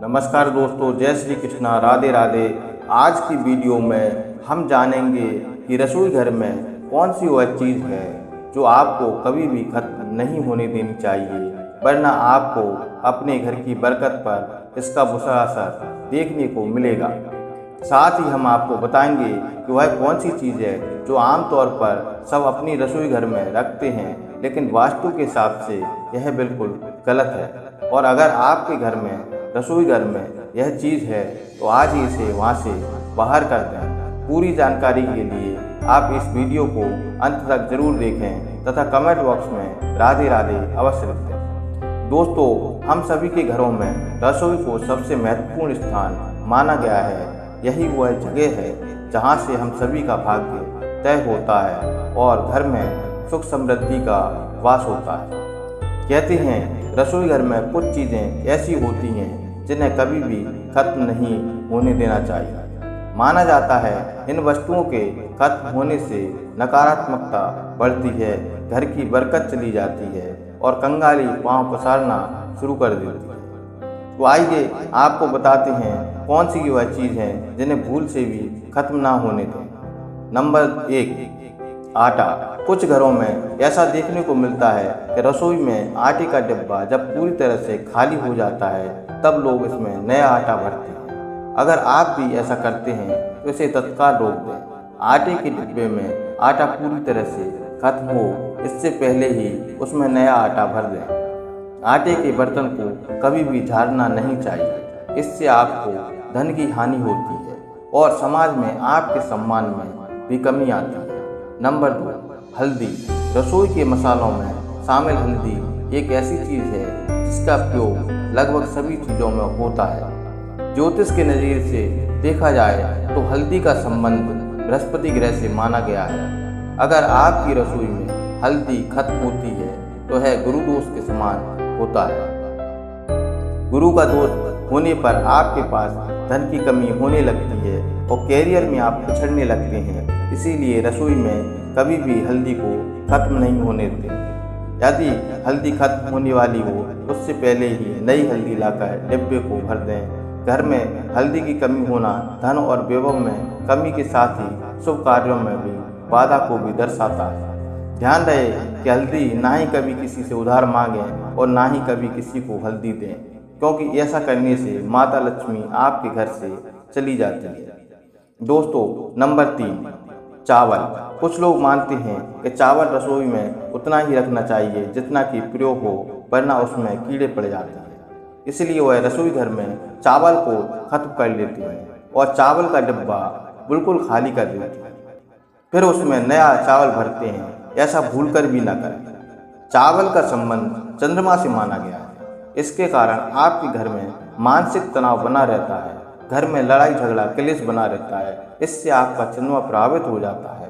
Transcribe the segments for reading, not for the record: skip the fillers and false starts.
नमस्कार दोस्तों, जय श्री कृष्णा, राधे राधे। आज की वीडियो में हम जानेंगे कि रसोई घर में कौन सी वह चीज़ है जो आपको कभी भी खत्म नहीं होने देनी चाहिए, वरना आपको अपने घर की बरकत पर इसका बुरा असर देखने को मिलेगा। साथ ही हम आपको बताएंगे कि वह कौन सी चीज़ है जो आमतौर पर सब अपनी रसोई घर में रखते हैं, लेकिन वास्तु के हिसाब से यह बिल्कुल गलत है। और अगर आपके घर में रसोई घर में यह चीज़ है तो आज ही इसे वहाँ से बाहर कर दें। पूरी जानकारी के लिए आप इस वीडियो को अंत तक जरूर देखें तथा कमेंट बॉक्स में राधे राधे अवश्य लिख दें। दोस्तों, हम सभी के घरों में रसोई को सबसे महत्वपूर्ण स्थान माना गया है। यही वह जगह है जहाँ से हम सभी का भाग्य तय होता है और घर में सुख समृद्धि का वास होता है। कहते हैं रसोई घर में कुछ चीज़ें ऐसी होती हैं जिन्हें कभी भी खत्म नहीं होने देना चाहिए। माना जाता है इन वस्तुओं के खत्म होने से नकारात्मकता बढ़ती है, घर की बरकत चली जाती है और कंगाली पांव पसारना शुरू कर देती है। तो आइए आपको बताते हैं कौन सी वह चीज़ है जिन्हें भूल से भी खत्म ना होने दें। नंबर 1, आटा। कुछ घरों में ऐसा देखने को मिलता है कि रसोई में आटे का डिब्बा जब पूरी तरह से खाली हो जाता है तब लोग इसमें नया आटा भरते हैं। अगर आप भी ऐसा करते हैं तो इसे तत्काल रोक दें। आटे के डिब्बे में आटा पूरी तरह से खत्म हो इससे पहले ही उसमें नया आटा भर दें। आटे के बर्तन को कभी भी झाड़ना नहीं चाहिए, इससे आपको धन की हानि होती है और समाज में आपके सम्मान में भी कमी आती है। नंबर 2, हल्दी। रसोई के मसालों में शामिल हल्दी एक ऐसी चीज़ है जिसका उपयोग लगभग सभी चीज़ों में होता है। ज्योतिष के नज़रिए से देखा जाए तो हल्दी का संबंध बृहस्पति ग्रह से माना गया है। अगर आपकी रसोई में हल्दी खत्म होती है तो यह गुरु दोष के समान होता है। गुरु का दोष होने पर आपके पास धन की कमी होने लगती है और कैरियर में आप पिछड़ने लगते हैं। इसीलिए रसोई में कभी भी हल्दी को खत्म नहीं होने दें। यदि हल्दी खत्म होने वाली हो उससे पहले ही नई हल्दी लाकर डिब्बे को भर दें। घर में हल्दी की कमी होना धन और वैभव में कमी के साथ ही शुभ कार्यों में भी बाधा को भी दर्शाता है। ध्यान रहे कि हल्दी ना ही कभी किसी से उधार मांगें और ना ही कभी किसी को हल्दी दें, क्योंकि ऐसा करने से माता लक्ष्मी आपके घर से चली जाती है। दोस्तों, नंबर 3, चावल। कुछ लोग मानते हैं कि चावल रसोई में उतना ही रखना चाहिए जितना कि प्रयोग हो, वरना उसमें कीड़े पड़ जाते हैं। इसलिए वह रसोई घर में चावल को खत्म कर लेते हैं और चावल का डिब्बा बिल्कुल खाली कर देते हैं। फिर उसमें नया चावल भरते हैं। ऐसा भूलकर भी न करें। चावल का संबंध चंद्रमा से माना गया है। इसके कारण आपके घर में मानसिक तनाव बना रहता है, घर में लड़ाई झगड़ा क्लेश बना रहता है। इससे आपका चंद्रमा प्रभावित हो जाता है।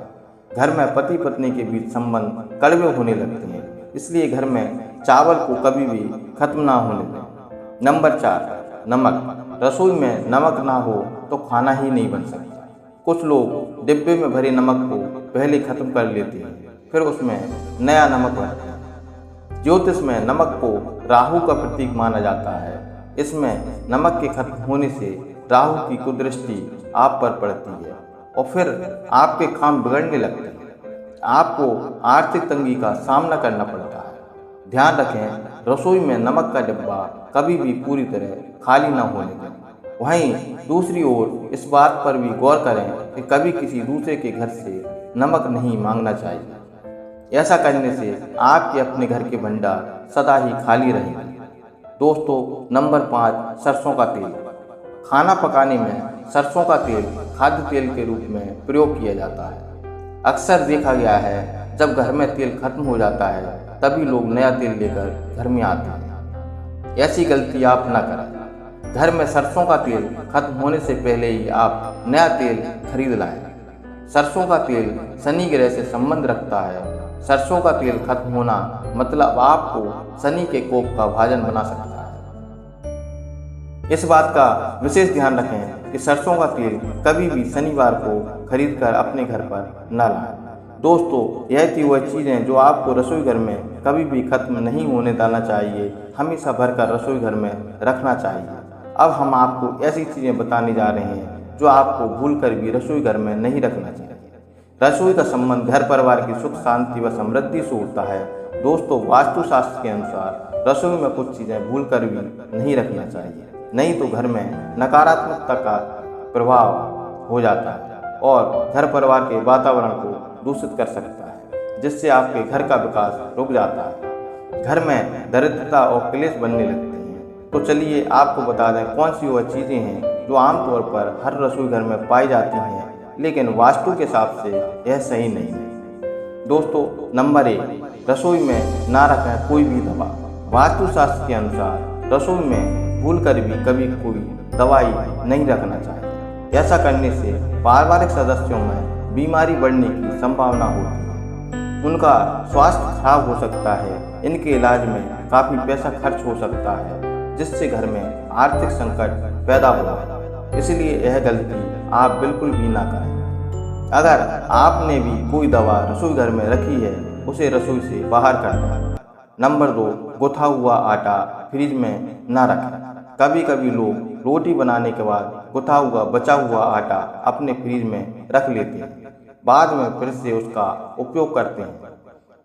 घर में पति पत्नी के बीच संबंध कड़वे होने लगते हैं। इसलिए घर में चावल को कभी भी खत्म ना होने दें। नंबर 4, नमक। रसोई में नमक ना हो तो खाना ही नहीं बन सकता। कुछ लोग डिब्बे में भरे नमक को पहले खत्म कर लेते हैं, फिर उसमें नया नमक भरते हैं। ज्योतिष में नमक को राहु का प्रतीक माना जाता है। इसमें नमक के खत्म होने से राहु की कुदृष्टि आप पर पड़ती है और फिर आपके काम बिगड़ने लगते हैं। आपको आर्थिक तंगी का सामना करना पड़ता है। ध्यान रखें, रसोई में नमक का डिब्बा कभी भी पूरी तरह खाली न होने दें। वहीं दूसरी ओर इस बात पर भी गौर करें कि कभी किसी दूसरे के घर से नमक नहीं मांगना चाहिए। ऐसा करने से आपके अपने घर के भंडार सदा ही खाली रहेंगे। दोस्तों, नंबर 5, सरसों का तेल। खाना पकाने में सरसों का तेल खाद्य तेल के रूप में प्रयोग किया जाता है। अक्सर देखा गया है जब घर में तेल खत्म हो जाता है तभी लोग नया तेल लेकर घर में आते हैं। ऐसी गलती आप न करें। घर में सरसों का तेल खत्म होने से पहले ही आप नया तेल खरीद लाएं। सरसों का तेल शनि ग्रह से संबंध रखता है। सरसों का तेल खत्म होना मतलब आपको शनि के कोप का भाजन बना सकता है। इस बात का विशेष ध्यान रखें कि सरसों का तेल कभी भी शनिवार को खरीदकर अपने घर पर न लाएं। दोस्तों, यह थी वह चीज़ें जो आपको रसोई घर में कभी भी खत्म नहीं होने देना चाहिए, हमेशा भरकर रसोई घर में रखना चाहिए। अब हम आपको ऐसी चीज़ें बताने जा रहे हैं जो आपको भूलकर भी रसोई घर में नहीं रखना चाहिए। रसोई का संबंध घर परिवार की सुख शांति व समृद्धि से होता है। दोस्तों, वास्तुशास्त्र के अनुसार रसोई में कुछ चीज़ें भूलकर भी नहीं रखना चाहिए, नहीं तो घर में नकारात्मकता का प्रभाव हो जाता है और घर परिवार के वातावरण को दूषित कर सकता है, जिससे आपके घर का विकास रुक जाता है। घर में दरिद्रता और क्लेश बनने लगते हैं। तो चलिए आपको बता दें कौन सी वह चीज़ें हैं जो आमतौर पर हर रसोई घर में पाई जाती हैं, लेकिन वास्तु के हिसाब से यह सही नहीं है। दोस्तों, नंबर 1, रसोई में ना रखें कोई भी दवा। वास्तुशास्त्र के अनुसार रसोई में भूलकर भी कभी कोई दवाई नहीं रखना चाहिए। ऐसा करने से पारिवारिक सदस्यों में बीमारी बढ़ने की संभावना होती है, उनका स्वास्थ्य खराब हो सकता है, इनके इलाज में काफ़ी पैसा खर्च हो सकता है, जिससे घर में आर्थिक संकट पैदा होगा। इसलिए यह गलती आप बिल्कुल भी ना करें। अगर आपने भी कोई दवा रसोई घर में रखी है, उसे रसोई से बाहर कर दें। नंबर 2, गुथा हुआ आटा फ्रिज में ना रखें। कभी कभी लोग रोटी बनाने के बाद गुथा हुआ बचा हुआ आटा अपने फ्रिज में रख लेते हैं, बाद में फिर से उसका उपयोग करते हैं।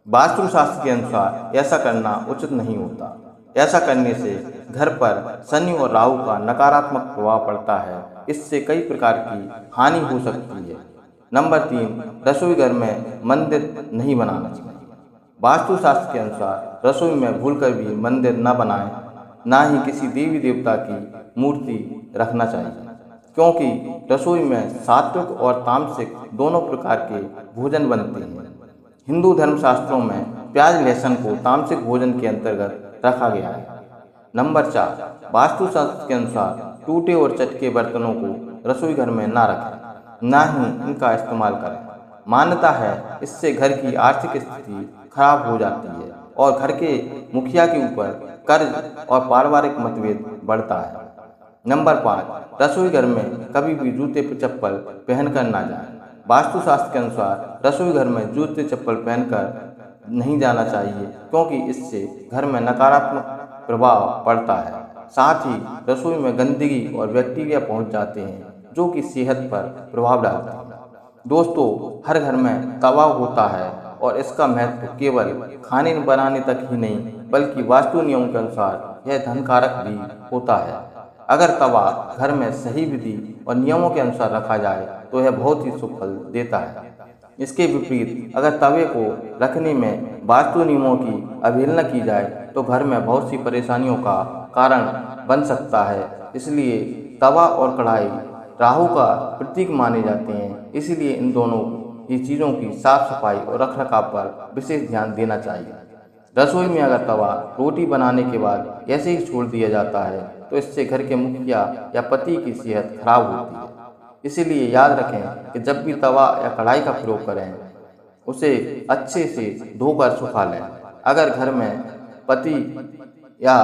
वास्तुशास्त्र के अनुसार ऐसा करना उचित नहीं होता। ऐसा करने से घर पर शनि और राहु का नकारात्मक प्रभाव पड़ता है। इससे कई प्रकार की हानि हो सकती है। नंबर 3, रसोई घर में मंदिर नहीं बनाना चाहिए। वास्तुशास्त्र के अनुसार रसोई में भूलकर भी मंदिर न बनाएं, ना ही किसी देवी देवता की मूर्ति रखना चाहिए, क्योंकि रसोई में सात्विक और तामसिक दोनों प्रकार के भोजन बनते हैं। हिंदू धर्मशास्त्रों में प्याज लहसुन को तामसिक भोजन के अंतर्गत रखा गया है। नंबर 4, वास्तुशास्त्र के अनुसार टूटे और चटके बर्तनों को रसोई घर में ना रखें, ना ही इनका इस्तेमाल करें। मान्यता है इससे घर की आर्थिक स्थिति खराब हो जाती है और घर के मुखिया के ऊपर कर्ज और पारिवारिक मतभेद बढ़ता है। नंबर 5, रसोई घर में कभी भी जूते चप्पल पहनकर ना जाएं। वास्तुशास्त्र के अनुसार रसोई घर में जूते चप्पल पहनकर नहीं जाना चाहिए, क्योंकि इससे घर में नकारात्मक प्रभाव पड़ता है। साथ ही रसोई में गंदगी और बैक्टीरिया पहुंच जाते हैं, जो कि सेहत पर प्रभाव डालते हैं। दोस्तों, हर घर में तवा होता है और इसका महत्व केवल खाने बनाने तक ही नहीं, बल्कि वास्तु नियमों के अनुसार यह धनकारक भी होता है। अगर तवा घर में सही विधि और नियमों के अनुसार रखा जाए तो यह बहुत ही शुभ फल देता है। इसके विपरीत अगर तवे को रखने में वास्तु नियमों की अवहेलना की जाए तो घर में बहुत सी परेशानियों का कारण बन सकता है। इसलिए तवा और कढ़ाई राहु का प्रतीक माने जाते हैं, इसलिए इन दोनों ही चीज़ों की साफ सफाई और रखरखाव पर विशेष ध्यान देना चाहिए। रसोई में अगर तवा रोटी बनाने के बाद ऐसे ही छोड़ दिया जाता है तो इससे घर के मुखिया या पति की सेहत खराब होती है। इसीलिए याद रखें कि जब भी तवा या कढ़ाई का प्रयोग करें उसे अच्छे से धोकर सुखा लें। अगर घर में पति या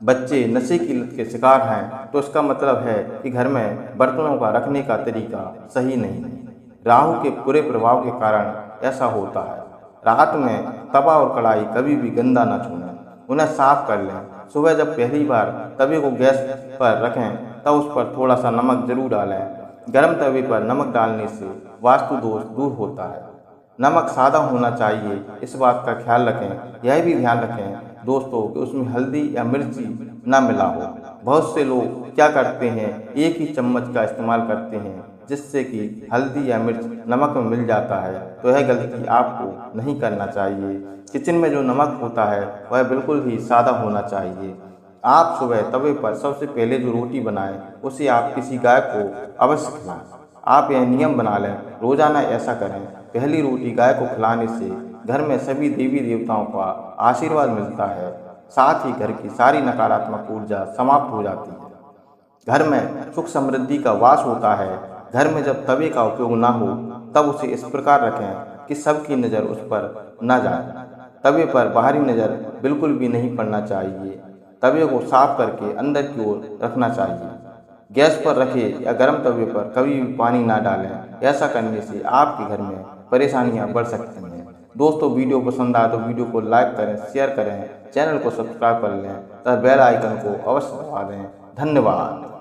बच्चे नशे की लत के शिकार हैं तो इसका मतलब है कि घर में बर्तनों का रखने का तरीका सही नहीं है। राहु के बुरे प्रभाव के कारण ऐसा होता है। रात में तवा और कढ़ाई कभी भी गंदा न छोड़ें, उन्हें साफ कर लें। सुबह जब पहली बार तवे को गैस पर रखें तब उस पर थोड़ा सा नमक जरूर डालें। गर्म तवे पर नमक डालने से वास्तु दोष दूर होता है। नमक सादा होना चाहिए, इस बात का ख्याल रखें। यह भी ध्यान रखें दोस्तों कि उसमें हल्दी या मिर्ची ना मिला हो। बहुत से लोग क्या करते हैं, एक ही चम्मच का इस्तेमाल करते हैं, जिससे कि हल्दी या मिर्च नमक में मिल जाता है। तो यह गलती आपको नहीं करना चाहिए। किचन में जो नमक होता है वह बिल्कुल ही सादा होना चाहिए। आप सुबह तवे पर सबसे पहले जो रोटी बनाएं उसे आप किसी गाय को अवश्य खिलाएं। आप यह नियम बना लें, रोजाना ऐसा करें। पहली रोटी गाय को खिलाने से घर में सभी देवी देवताओं का आशीर्वाद मिलता है, साथ ही घर की सारी नकारात्मक ऊर्जा समाप्त हो जाती है। घर में सुख समृद्धि का वास होता है। घर में जब तवे का उपयोग ना हो तब उसे इस प्रकार रखें कि सबकी नज़र उस पर न जाए। तवे पर बाहरी नज़र बिल्कुल भी नहीं पड़ना चाहिए। तवे को साफ करके अंदर की ओर रखना चाहिए। गैस पर रखें या गर्म तवे पर कभी भी पानी ना डालें। ऐसा करने से आपके घर में परेशानियां बढ़ सकती हैं। दोस्तों, वीडियो पसंद आए तो वीडियो को लाइक करें, शेयर करें, चैनल को सब्सक्राइब कर लें तथा बेल आइकन को अवश्य दबा दें, धन्यवाद।